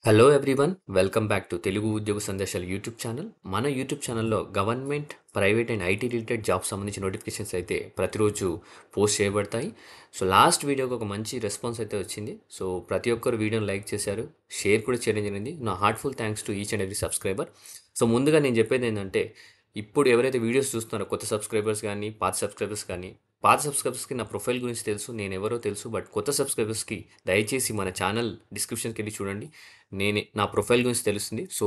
Hello everyone welcome back to Telugu ఉద్యోగ సందేశాలు YouTube channel. మన యూట్యూబ్ ఛానల్లో government, private and IT related jobs సంబంధించిన నోటిఫికేషన్స్ అయితే ప్రతిరోజు పోస్ట్ చేయబడతాయి. సో లాస్ట్ వీడియోకి ఒక మంచి రెస్పాన్స్ అయితే వచ్చింది. సో ప్రతి ఒక్కరు వీడియోని లైక్ చేశారు, షేర్ కూడా చేయడం జరిగింది. నా heartful thanks to each and every subscriber. So ముందుగా నేను చెప్పేది ఏంటంటే, ఇప్పుడు ఎవరైతే వీడియోస్ చూస్తున్నారో కొత్త సబ్స్క్రైబర్స్ కానీ పాత సబ్స్క్రైబర్స్ కానీ, పాత సబ్స్క్రైబర్స్కి నా ప్రొఫైల్ గురించి తెలుసు, నేను ఎవరో తెలుసు. బట్ కొత్త సబ్స్క్రైబర్స్కి దయచేసి మన ఛానల్ డిస్క్రిప్షన్కి వెళ్ళి చూడండి, నా ప్రొఫైల్ గురించి తెలుస్తుంది. సో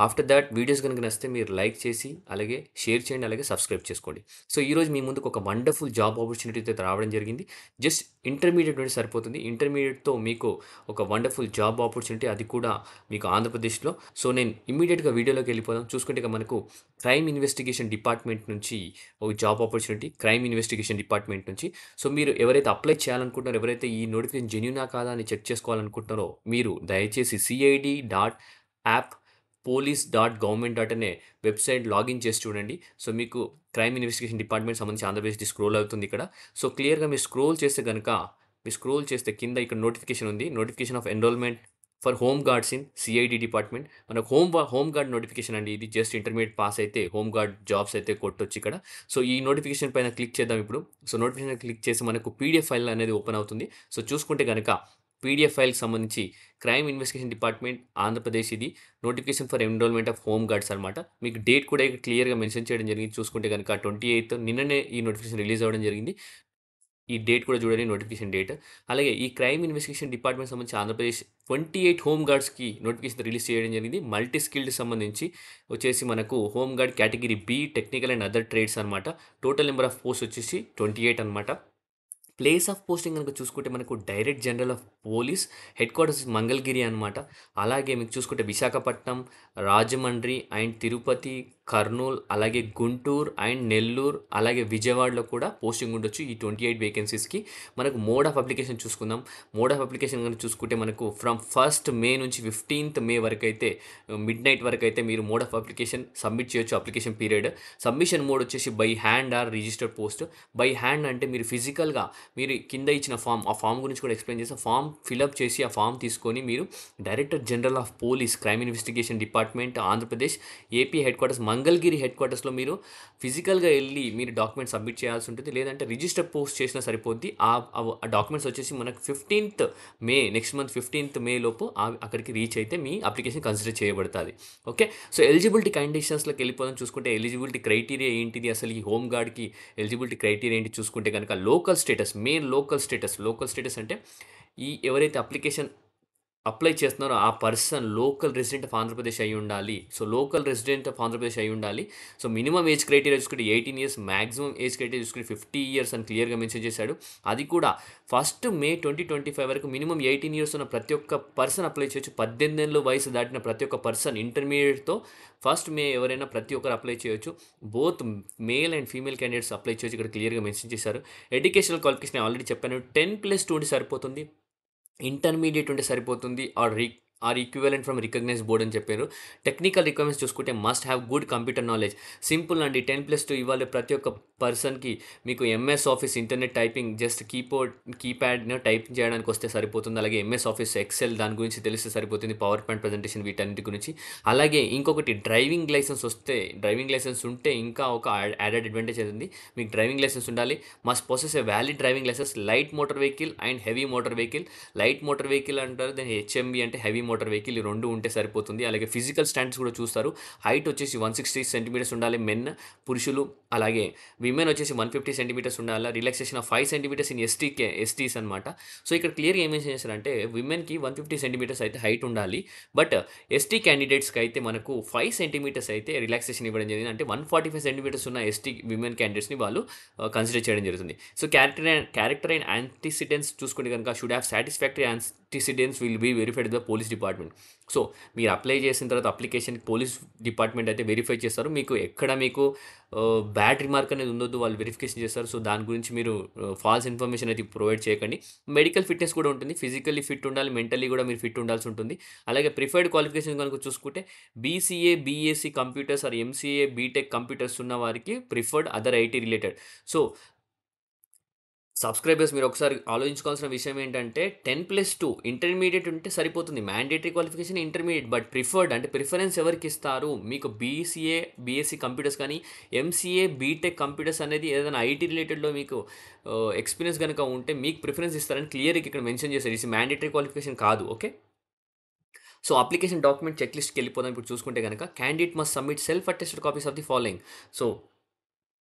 ఆఫ్టర్ దాట్ వీడియోస్ కనుక నచ్చితే మీరు లైక్ చేసి అలాగే షేర్ చేయండి, అలాగే సబ్స్క్రైబ్ చేసుకోండి. సో ఈరోజు మీ ముందుకు ఒక వండర్ఫుల్ జాబ్ ఆపర్చునిటీ అయితే రావడం జరిగింది. జస్ట్ ఇంటర్మీడియట్ నుండి సరిపోతుంది. ఇంటర్మీడియట్తో మీకు ఒక వండర్ఫుల్ జాబ్ ఆపర్చునిటీ, అది కూడా మీకు ఆంధ్రప్రదేశ్లో. సో నేను ఇమ్మీడియట్గా వీడియోలోకి వెళ్ళిపోదాం. చూసుకుంటే ఇక మనకు క్రైమ్ ఇన్వెస్టిగేషన్ డిపార్ట్మెంట్ నుంచి ఒక job opportunity, crime investigation department నుంచి. సో మీరు ఎవరైతే అప్లై చేయాలనుకుంటున్నారో, ఎవరైతే ఈ నోటిఫికేషన్ జెన్యూనా కాదా అని చెక్ చేసుకోవాలనుకుంటున్నారో, మీరు దయచేసి CID.app police.government అనే వెబ్సైట్ లాగిన్ చేసి చూడండి. సో మీకు క్రైమ్ ఇన్వెస్టిగేషన్ డిపార్ట్మెంట్ సంబంధించి ఆంధ్రప్రదేశ్ది స్క్రోల్ అవుతుంది ఇక్కడ. సో క్లియర్గా మీరు స్క్రోల్ చేస్తే కింద ఇక్కడ నోటిఫికేషన్ ఉంది. Notification of enrollment for home guards in CID department. మనకు హోమ్ గార్డ్ నోటిఫికేషన్ అండి ఇది. జస్ట్ ఇంటర్మీడియట్ పాస్ అయితే హోమ్ గార్డ్ జాబ్స్ అయితే కొట్టొచ్చు ఇక్కడ. సో ఈ నోటిఫికేషన్ పైన క్లిక్ చేద్దాం ఇప్పుడు. సో నోటిఫికేషన్ క్లిక్ చేసి మనకు PDF ఫైల్ అనేది ఓపెన్ అవుతుంది. సో చూసుకుంటే కనుక PDF ఫైల్కి సంబంధించి క్రైమ్ ఇన్వెస్టిగేషన్ డిపార్ట్మెంట్ ఆంధ్రప్రదేశ్ ఇది notification for enrollment of home guards అనమాట. మీకు డేట్ కూడా ఇక్కడ క్లియర్గా మెన్షన్ చేయడం జరిగింది. చూసుకుంటే కనుక 28th నిన్ననే ఈ నోటిఫికేషన్ రిలీజ్ అవ్వడం జరిగింది. ఈ డేట్ కూడా చూడండి, నోటిఫికేషన్ డేట్. అలాగే ఈ క్రైమ్ ఇన్వెస్టిగేషన్ డిపార్ట్మెంట్ సంబంధించి ఆంధ్రప్రదేశ్ 28 హోమ్ గార్డ్స్కి నోటిఫికేషన్ రిలీజ్ చేయడం జరిగింది. మల్టీ స్కిల్డ్ సంబంధించి వచ్చేసి మనకు home gourd category B technical and other trades అనమాట. టోటల్ నెంబర్ ఆఫ్ పోస్ట్ వచ్చేసి 28 అనమాట. ప్లేస్ ఆఫ్ పోస్టింగ్ కనుక చూసుకుంటే మనకు direct general of police, head quarters Mangalagiri అనమాట. అలాగే మీకు చూసుకుంటే విశాఖపట్నం, రాజమండ్రి అండ్ తిరుపతి, కర్నూలు, అలాగే గుంటూరు అండ్ నెల్లూరు, అలాగే విజయవాడలో కూడా పోస్టింగ్ ఉండొచ్చు ఈ 28 వేకెన్సీస్కి. మనకు మోడ్ ఆఫ్ అప్లికేషన్ చూసుకుందాం. మోడ్ ఆఫ్ అప్లికేషన్ కనుక చూసుకుంటే మనకు ఫ్రమ్ 1st మే నుంచి 15th మే వరకు అయితే, మిడ్ నైట్ వరకు అయితే మీరు మోడ్ ఆఫ్ అప్లికేషన్ సబ్మిట్ చేయొచ్చు. అప్లికేషన్ పీరియడ్ సబ్మిషన్ మోడ్ వచ్చేసి by hand or registered post. By hand అంటే మీరు ఫిజికల్గా మీరు కింద ఇచ్చిన ఆ ఫామ్ గురించి కూడా ఎక్స్ప్లెయిన్ చేస్తే, ఫామ్ ఫిలప్ చేసి ఆ ఫామ్ తీసుకొని మీరు director general of police crime investigation department Andhra Pradesh AP head quarters Mangalagiri head క్వార్టర్స్లో మీరు ఫిజికల్గా వెళ్ళి మీరు డాక్యుమెంట్ సబ్మిట్ చేయాల్సి ఉంటుంది. లేదంటే రిజిస్టర్ పోస్ట్ చేసినా సరిపోద్ది. ఆ డాక్యుమెంట్స్ వచ్చేసి మనకు 15th మే, నెక్స్ట్ మంత్ 15th మే లోపు అక్కడికి రీచ్ అయితే మీ అప్లికేషన్ కన్సిడర్ చేయబడుతుంది. ఓకే. సో ఎలిజిబిలిటీ కండిషన్స్లోకి వెళ్ళిపోదాం. చూసుకుంటే ఎలిజిబిలిటీ క్రైటీరియా ఏంటిది, అసలు ఈ హోమ్ గార్డ్కి ఎలిజిబిలిటీ క్రైటీరియా ఏంటి చూసుకుంటే కనుక, లోకల్ స్టేటస్ అంటే ఎవరైతే అప్లికేషన్ అప్లై చేస్తున్నారో ఆ person local resident of Andhra Pradesh అయి ఉండాలి. So local resident of Andhra Pradesh అయి ఉండాలి. సో మినిమం ఏజ్ క్రైటీరియా చూసుకుంటే 18 years, మాక్సిమం ఏజ్ క్రైటీరియా చూసుకుంటే 50 years అని క్లియర్గా మెన్షన్ చేశాడు. అది కూడా 1st మే 2025 వరకు మినిమం 18 years ఉన్న ప్రతి ఒక్క పర్సన్ అప్లై చేయొచ్చు. 18 ఏళ్ళ వయసు దాటిన ప్రతి ఒక్క పర్సన్ ఇంటర్మీడియట్తో 1st మే ఎవరైనా ప్రతి ఒక్కరు అప్లై చేయొచ్చు. Both male and female candidates apply చేయొచ్చు. ఇక్కడ క్లియర్గా మెన్షన్ చేశారు. ఎడ్యుకేషనల్ క్వాలిఫికేషన్ ఆల్రెడీ చెప్పాను, 10+2 ఉంటే సరిపోతుంది. ఇంటర్మీడియట్ ఉంటే సరిపోతుంది. Or equivalent from recognised board అని చెప్పారు. టెక్నికల్ రిక్వైర్మెంట్స్ చూసుకుంటే must have good computer knowledge. Simple అండి, 10+2 ఇవ్వాలి ప్రతి ఒక్క పర్సన్కి. మీకు MS office, internet typing, just కీప్యాడ్ను టైపింగ్ చేయడానికి వస్తే సరిపోతుంది. అలాగే MS ఆఫీస్ ఎక్సెల్ దాని గురించి తెలిస్తే సరిపోతుంది. పవర్ పాయింట్ ప్రజెంటేషన్ వీటన్నిటి గురించి. అలాగే ఇంకొకటి డ్రైవింగ్ లైసెన్స్ ఉంటే ఇంకా ఒక యాడెడ్ అడ్వాంటేజ్ ఉంది. మీకు డ్రైవింగ్ లైసెన్స్ ఉండాలి. Must possess a valid driving licence, light motor vehicle and heavy motor vehicle. Light motor vehicle అంటారు, దాని HMV అంటే హెవీ మోటార్ వెహికల్. ఈ రెండు ఉంటే సరిపోతుంది. అలాగే ఫిజికల్ స్టాండర్డ్స్ కూడా చూస్తారు. హైట్ వచ్చేసి 160 centimeters ఉండాలి మెన్, పురుషులు. అలాగే విమెన్ వచ్చేసి 150 centimeters ఉండాలి. రిలాక్సేషన్ ఆఫ్ 5 centimeters ఇన్ ఎస్టీస్ అనమాట. సో ఇక్కడ క్లియర్గా ఏం మెన్షన్ చేశారంటే, విమెన్కి 150 centimeters అయితే హైట్ ఉండాలి. బట్ ST క్యాండిడేట్స్కి అయితే మనకు 5 centimeters అయితే రిలాక్సేషన్ ఇవ్వడం జరిగింది. అంటే 145 centimeters ఉన్న ST విమెన్ క్యాండిడేట్స్ని వాళ్ళు కన్సిడర్ చేయడం జరుగుతుంది. సో క్యారెక్టర్ అండ్ యాంటిసిడెంట్స్ చూసుకుంటే కనుక, should have satisfactory antecedents will be verified the police department. So మీరు అప్లై చేసిన తర్వాత అప్లికేషన్ పోలీస్ డిపార్ట్మెంట్ అయితే వెరిఫై చేస్తారు. మీకు ఎక్కడ బ్యాడ్ రిమార్క్ అనేది ఉండొద్దు, వాళ్ళు వెరిఫికేషన్ చేస్తారు. సో దాని గురించి మీరు ఫాల్స్ ఇన్ఫర్మేషన్ అయితే ప్రొవైడ్ చేయకండి. మెడికల్ ఫిట్నెస్ కూడా ఉంటుంది. ఫిజికల్లీ ఫిట్ ఉండాలి, మెంటల్లీ కూడా మీరు ఫిట్ ఉండాల్సి ఉంటుంది. అలాగే ప్రిఫర్డ్ క్వాలిఫికేషన్ కనుక చూసుకుంటే BCA, BSc computers or MCA, BTech computers ఉన్న వారికి preferred, other IT related. So subscribers మీరు ఒకసారి ఆలోచించుకోవాల్సిన విషయం ఏంటంటే 10+2 ఇంటర్మీడియేట్ ఉంటే సరిపోతుంది. Mandatory qualification intermediate. But preferred అంటే ప్రిఫరెన్స్ ఎవరికిస్తారు? మీకు బీసీఏ, బీఎస్సీ కంప్యూటర్స్ కానీ, ఎంసీఏ, బీటెక్ కంప్యూటర్స్ అనేది ఏదైనా ఐటీ రిలేటెడ్‌లో మీకు ఎక్స్‌పీరియన్స్ గనుక ఉంటే మీకు ప్రిఫరెన్స్ ఇస్తారని క్లియర్‌గా ఇక్కడ మెన్షన్ చేశారు. ఇది మ్యాండేటరీ క్వాలిఫికేషన్ కాదు. Okay. So, application document check లిస్ట్‌కెళ్ళిపోదాం. ఇప్పుడు చూసుకుంటే గనక candidate must submit self attested copies of the following. So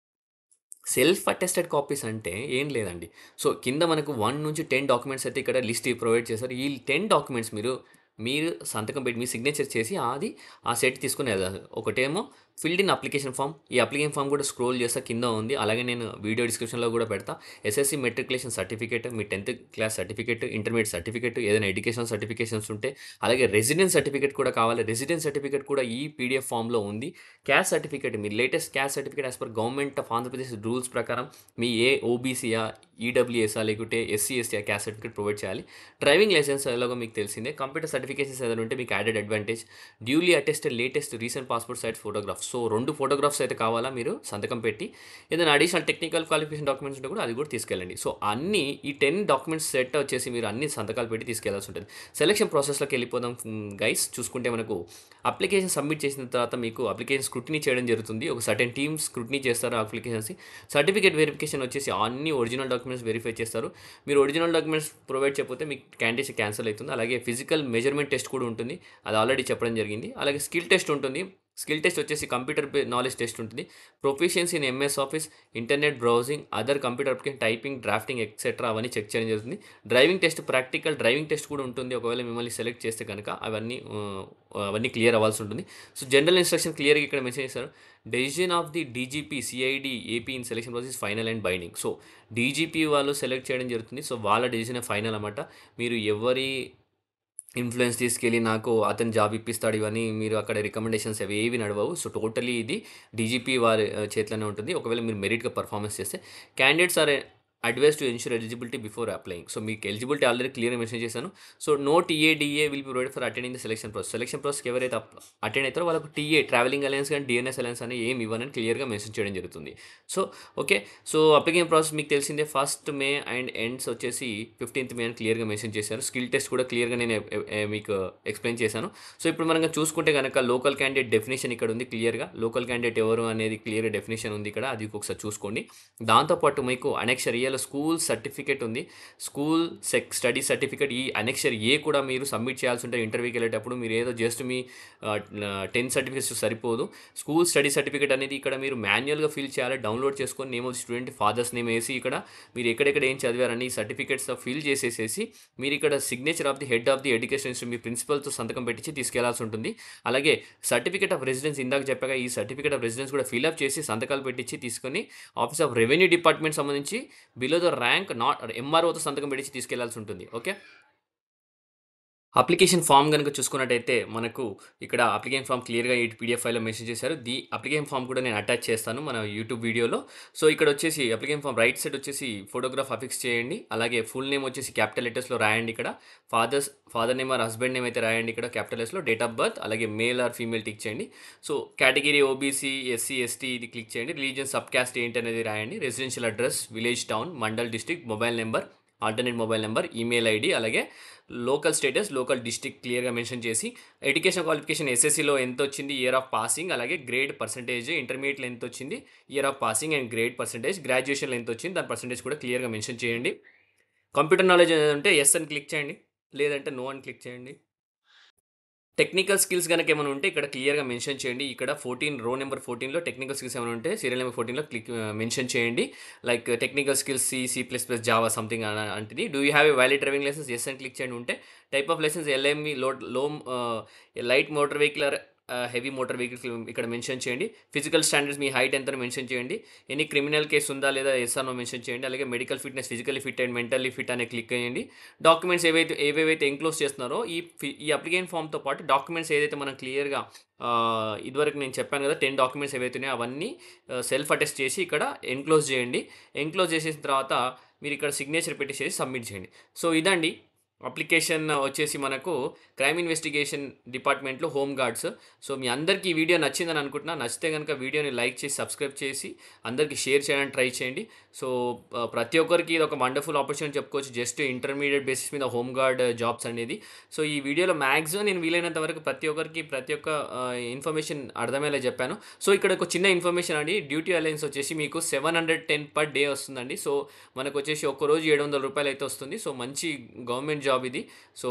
self attested copies అంటే ఏం లేదండి. సో, కింద మనకు 1-10 డాక్యుమెంట్స్ అయితే ఇక్కడ లిస్ట్ ప్రొవైడ్ చేశారు. ఈ 10 డాక్యుమెంట్స్ మీరు సంతకం పెట్టి మీ సిగ్నేచర్ చేసి ఆ సెట్ తీసుకొని ఎళ్ళాలి. ఒకటేమో ఫిల్డ్ ఇన్ అప్లికేషన్ ఫార్మ్. ఈ అప్లికేషన్ ఫార్మ్ కూడా స్క్రోల్ చేస్తే కింద ఉంది. అలాగే నేను వీడియో డిస్క్రిప్షన్‌లో కూడా పెడతా. ఎస్ఎస్‌సి మెట్రిక్యులేషన్ సర్టిఫికేట్, మీ 10థ్ క్లాస్ సర్టిఫికేట్, ఇంటర్మీడియేట్ సర్టిఫికేట్, ఏదైనా ఎడ్యుకేషనల్ సర్టిఫికేషన్స్ ఉంటే, అలాగే రెసిడెన్స్ సర్టిఫికేట్ కూడా కావాలి. రెసిడెన్స్ సర్టిఫికేట్ కూడా ఈ పీడీఎఫ్ ఫార్మ్‌లో ఉంది. క్యాస్ట్ సర్టిఫికేట్ మీ latest caste certificate as per government of Andhra Pradesh rules ప్రకారం మీ ఓబీసీయా, ఈడబ్ల్యూఎస్ఆ లేకుంటే SC, ST caste certificate provide చేయాలి. డ్రైవింగ్ లైసెన్స్ ఎలాగో మీకు తెలిసిందే. కంప్యూటర్ సర్టిఫికేషన్స్ ఏదైనా ఉంటే మీకు added advantage. Duly attested latest recent passport size photographs. So, 2 photographs అయితే కావాలా మీరు సంతకం పెట్టి. ఏదైనా అడిషనల్ టెక్నికల్ క్వాలిఫికేషన్ డాక్యుమెంట్స్ ఉంటే కూడా అది కూడా తీసుకెళ్ళండి. సో, ఈ 10 డాక్యుమెంట్స్ సెట్ వచ్చేసి మీరు అన్ని సంతకాలు పెట్టి తీసుకెళ్లాల్సి ఉంటుంది. సెలక్షన్ ప్రాసెస్‌లోకి వెళ్ళిపోదాం గైస్. చూసుకుంటే మనకు అప్లికేషన్ సబ్మిట్ చేసిన తర్వాత మీకు అప్లికేషన్ స్క్రూటినీ చేయడం జరుగుతుంది. ఒక సర్టెన్ టీమ్ స్క్రూటినీ చేస్తారు ఆ అప్లికేషన్స్‌ని. సర్టిఫికేట్ వెరిఫికేషన్ వచ్చేసి అన్ని ఒరిజినల్ డాక్యుమెంట్స్ వెరిఫై చేస్తారు. మీరు ఒరిజినల్ డాక్యుమెంట్స్ ప్రొవైడ్ చేయకపోతే మీకు క్యాండిడేట్స్ క్యాన్సిల్ అవుతుంది. అలాగే ఫిజికల్ మెజర్మెంట్ టెస్ట్ కూడా ఉంటుంది. అది ఆల్రెడీ చెప్పడం జరిగింది. అలాగే స్కిల్ టెస్ట్ ఉంటుంది. స్కిల్ టెస్ట్ వచ్చేసి కంప్యూటర్ నాలెడ్జ్ టెస్ట్ ఉంటుంది. Proficiency in MS office, internet browsing, other computer application, typing, drafting etcetera అవన్నీ చెక్ చేయడం జరుగుతుంది. Driving test, practical driving test కూడా ఉంటుంది. ఒకవేళ మిమ్మల్ని సెలెక్ట్ చేస్తే కనుక అవన్నీ క్లియర్ అవ్వాల్సి ఉంటుంది. సో, జనరల్ ఇన్స్ట్రక్షన్ క్లియర్‌గా ఇక్కడ మెన్షన్ చేశారు. Decision of the DGP, CID, AP in selection process final and binding. So, DGP వాళ్ళు సెలెక్ట్ చేయడం జరుగుతుంది. సో, వాళ్ళ డెసిషనే ఫైనల్ అనమాట. మీరు ఎవరి ఇన్‌ఫ్లుయెన్స్ తీసుకెళ్ళి నాకు అతను జాబ్ ఇప్పిస్తాడు ఇవన్నీ మీరు అక్కడ రికమెండేషన్స్ అవి ఏవి నడవవు. సో, టోటల్లీ ఇది డీజీపీ వారి చేతిలోనే ఉంటుంది. ఒకవేళ మీరు మెరిట్‌గా పెర్ఫార్మన్స్ చేస్తే candidates are advise to ensure eligibility before applying. So, మీకు ఎలిజిబిలిటీ ఆల్రెడీ క్లియర్‌గా మెన్షన్ చేశాను. So, no TA will be provided for attending the selection process. Selection ప్రాసెస్‌కి ఎవరైతే అటెండ్ అవుతారో వాళ్ళకు ట్రావెలింగ్ అలయన్స్ గాని, డీఎన్ఎస్ అలయన్స్ అని ఏమి ఇవ్వనని క్లియర్‌గా మెన్షన్ చేయడం జరుగుతుంది. So, okay. So, application process మీకు తెలిసిందే. 1st మే అండ్ ఎండ్స్ వచ్చేసి 15th మే అని క్లియర్‌గా మెన్షన్ చేశారు. స్కిల్ టెస్ట్ కూడా క్లియర్‌గా నేను మీకు ఎక్స్‌ప్లెయిన్ చేశాను. సో, ఇప్పుడు మనం చూసుకుంటే గనక లోకల్ క్యాండిడేట్ డెఫినిషన్ ఇక్కడ ఉంది క్లియర్‌గా. లోకల్ క్యాండిడేట్ ఎవరు అనేది క్లియర్‌గా డెఫినిషన్ ఉంది ఇక్కడ. అది ఒకసారి చూసుకోండి. దాంతో పాటు మీకు అనెక్షర్ ఏలో స్కూల్ సర్టిఫికేట్ ఉంది. స్టడీ సర్టిఫికేట్ ఈ అనెక్షర్ ఏ కూడా మీరు సబ్మిట్ చేయాల్సి ఉంటుంది ఇంటర్వ్యూకి వెళ్ళేటప్పుడు. మీరు ఏదో జస్ట్ మీ 10 సర్టిఫికేట్స్ సరిపోదు. స్కూల్ స్టడీ సర్టిఫికేట్ అనేది ఇక్కడ మీరు మాన్యువల్‌గా ఫిల్ చేయాలి. డౌన్లోడ్ చేసుకొని name of student, father's name వేసి ఇక్కడ మీరు ఎక్కడెక్కడ ఏం చదివారని సర్టిఫికేట్స్ ఫిల్ చేసేసేసి మీరు ఇక్కడ signature of the head of the education institute మీ ప్రిన్సిపల్‌తో సంతకం పెట్టించి తీసుకెళ్లాల్సి ఉంటుంది. అలాగే సర్టిఫికేట్ ఆఫ్ రెసిడెన్స్ ఇందాక చెప్పాగా ఈ సర్టిఫికేట్ ఆఫ్ రెసిడెన్స్ కూడా ఫిల్అప్ చేసి సంతకాలు పెట్టించి తీసుకొని ఆఫీస్ ఆఫ్ రెవెన్యూ డిపార్ట్మెంట్ సంబంధించి బిలో ద ర్యాంక్ నాట్ ఎంఆర్ఓతో సంతకం పెట్టించి తీసుకెళ్లాల్సి ఉంటుంది. ఓకే. అప్లికేషన్ ఫామ్ గనుక చూసుకున్నట్టయితే మనకు ఇక్కడ అప్లికేషన్ ఫామ్ క్లియర్‌గా ఈ పీడీఎఫ్ ఫైల్‌లో మెన్షన్ చేశారు. అప్లికేషన్ ఫామ్ కూడా నేను అటాచ్ చేస్తాను మన యూట్యూబ్ వీడియోలో. సో, ఇక్కడ వచ్చేసి అప్లికేషన్ ఫామ్ రైట్ సైడ్ వచ్చేసి ఫోటోగ్రాఫ్ అఫిక్స్ చేయండి. అలాగే ఫుల్ నేమ్ వచ్చేసి క్యాపిటల్ లెటర్స్‌లో రాయండి ఇక్కడ. Father name or husband name అయితే రాయండి ఇక్కడ క్యాపిటల్ లెటర్స్‌లో. డేట్ ఆఫ్ బర్త్ అలాగే మేల్ ఆర్ ఫీమేల్ టిక్ చేయండి. So, category OBC, SC, ST ఇది క్లిక్ చేయండి. రిలీజియన్, సబ్ కాస్ట్ ఏంటనేది రాయండి. Residential address, village, town, mandal, district, mobile number, alternate mobile number, email ID అలాగే లోకల్ స్టేటస్, లోకల్ డిస్ట్రిక్ట్ క్లియర్‌గా mention చేసి education qualification ఎస్ఎస్‌సిలో ఎంతొచ్చింది, ఇయర్ ఆఫ్ పాసింగ్ అలాగే గ్రేడ్ పర్సెంటేజ్, ఇంటర్మీడియేట్‌లో ఎంతొచ్చింది, year of passing and grade percentage, గ్రాడ్యుయేషన్‌లో ఎంతొచ్చింది దాని పర్సెంటేజ్ కూడా క్లియర్‌గా మెన్షన్ చేయండి. కంప్యూటర్ నాలెడ్జ్ ఉంటే యెస్ అని క్లిక్ చేయండి. లేదంటే నో అని క్లిక్ చేయండి. టెక్నికల్ స్కిల్స్ గనక ఏమైనా ఉంటే ఇక్కడ క్లియర్‌గా మెన్షన్ చేయండి. ఇక్కడ 14 రో నంబర్ 14లో టెక్నికల్ స్కిల్స్ ఏమైనా ఉంటే సీరియల్ నంబర్ 14లో మెన్షన్ చేయండి. లైక్ టెక్నికల్ స్కిల్స్ సి++, జావా సంథింగ్ అలాంటిది. Do you have a valid driving licence? Yes అని క్లిక్ చేయండి ఉంటే. Type of licence LMV light motor vehicle or heavy motor vehicles ఇక్కడ మెన్షన్ చేయండి. ఫిజికల్ స్టాండర్డ్స్ మీ హైట్ ఎంతనో మెన్షన్ చేయండి. ఎనీ క్రిమినల్ కేస్ ఉందా లేదా యెస్ ఆర్ నో మెన్షన్ చేయండి. అలాగే medical fitness physically fit and mentally fit అనే క్లిక్ చేయండి. డాక్యుమెంట్స్ ఏవేవైతే ఎన్‌క్లోజ్ చేస్తున్నారో ఈ అప్లికేషన్ ఫామ్‌తో పాటు డాక్యుమెంట్స్ ఏదైతే మనం క్లియర్‌గా ఇదివరకు నేను చెప్పాను కదా 10 డాక్యుమెంట్స్ ఏవైతే ఉన్నాయో అవన్నీ సెల్ఫ్ అటెస్ట్ చేసి ఇక్కడ ఎన్‌క్లోజ్ చేయండి. ఎన్‌క్లోజ్ చేసేసిన తర్వాత మీరు ఇక్కడ సిగ్నేచర్ పెట్టేసేసి సబ్మిట్ చేయండి. సో, ఇదండి అప్లికేషన్ వచ్చేసి మనకు క్రైమ్ ఇన్వెస్టిగేషన్ డిపార్ట్మెంట్‌లో హోమ్ గార్డ్స్. సో, మీ అందరికీ ఈ వీడియో నచ్చిందని అనుకుంటున్నా. నచ్చితే గనుక వీడియోని లైక్ చేసి, సబ్స్క్రైబ్ చేసి అందరికి షేర్ చేయడానికి ట్రై చేయండి. సో, ప్రతి ఒక్కరికి ఇదొక వండర్‌ఫుల్ ఆపర్చునిటీ చెప్పుకోవచ్చు. జస్ట్ ఇంటర్మీడియేట్ బేసిస్ మీద హోమ్ గార్డ్ జాబ్స్ అనేది. సో, ఈ వీడియోలో మాక్సిమం నేను వీలైనంత వరకు ప్రతి ఒక్కరికి ప్రతి ఒక్క ఇన్ఫర్మేషన్ అర్థమయ్యేలా చెప్పాను. సో, ఇక్కడ ఒక చిన్న ఇన్ఫర్మేషన్ అండి. డ్యూటీ అలయన్స్ వచ్చేసి మీకు 710 పర్ డే వస్తుందండి. సో, మనకొచ్చేసి ఒక్కరోజు రూ. 700 అయితే వస్తుంది. సో, మంచి గవర్నమెంట్ జాబ్ ఇది. సో,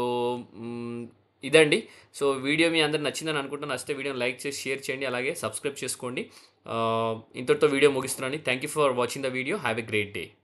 హ్మ్, ఇదండి. సో, వీడియో మీ అందరికి నచ్చిందని అనుకుంటున్నా. నచ్చితే వీడియోని లైక్ చేసి, షేర్ చేయండి. అలాగే సబ్స్క్రైబ్ చేసుకోండి. ఇంతటితో వీడియో ముగిస్తున్నాను. Thank you for watching the video. Have a great day.